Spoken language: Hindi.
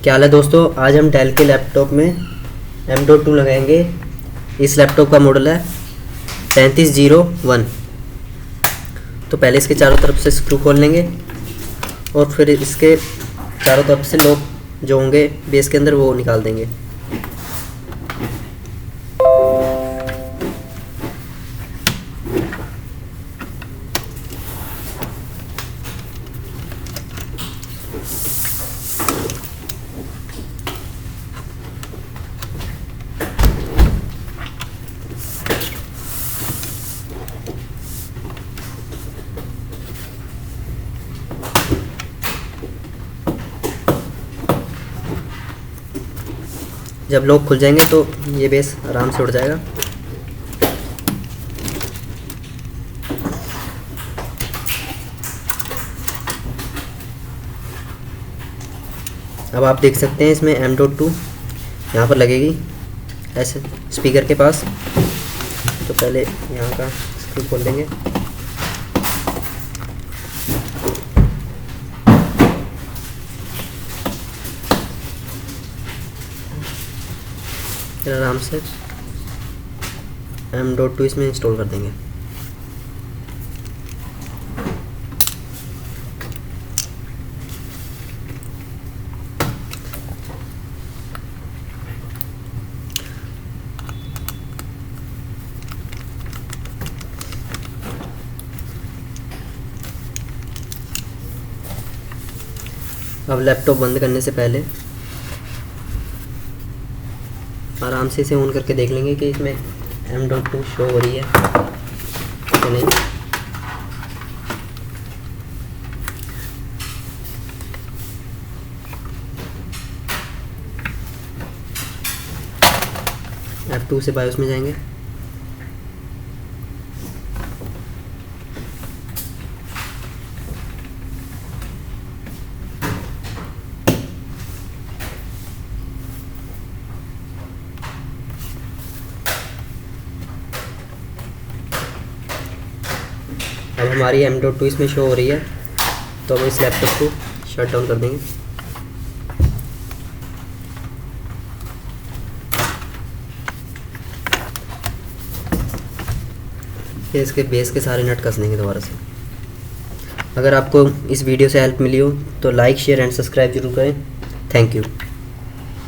क्या हाल है दोस्तों। आज हम डेल के लैपटॉप में M.2 लगाएंगे। इस लैपटॉप का मॉडल है 3301। तो पहले इसके चारों तरफ से स्क्रू खोल लेंगे और फिर इसके चारों तरफ से लॉक जो होंगे बेस के अंदर वो निकाल देंगे। जब लॉक खुल जाएंगे तो ये बेस आराम से उड़ जाएगा। अब आप देख सकते हैं इसमें M.2 यहाँ पर लगेगी ऐसे स्पीकर के पास। तो पहले यहाँ का स्क्रू खोल देंगे। फिर आराम से M.2 इसमें इंस्टॉल कर देंगे। अब लैपटॉप बंद करने से पहले आराम से इसे ऑन करके देख लेंगे कि इसमें M.2 शो हो रही है तो नहीं। F2 से बायोस में जाएंगे। अब हमारी M.2 इसमें शो हो रही है तो हम इस लैपटॉप को शट डाउन कर देंगे। फिर इसके बेस के सारे नट कस देंगे दोबारा से। अगर आपको इस वीडियो से हेल्प मिली हो तो लाइक शेयर एंड सब्सक्राइब जरूर करें। Thank you.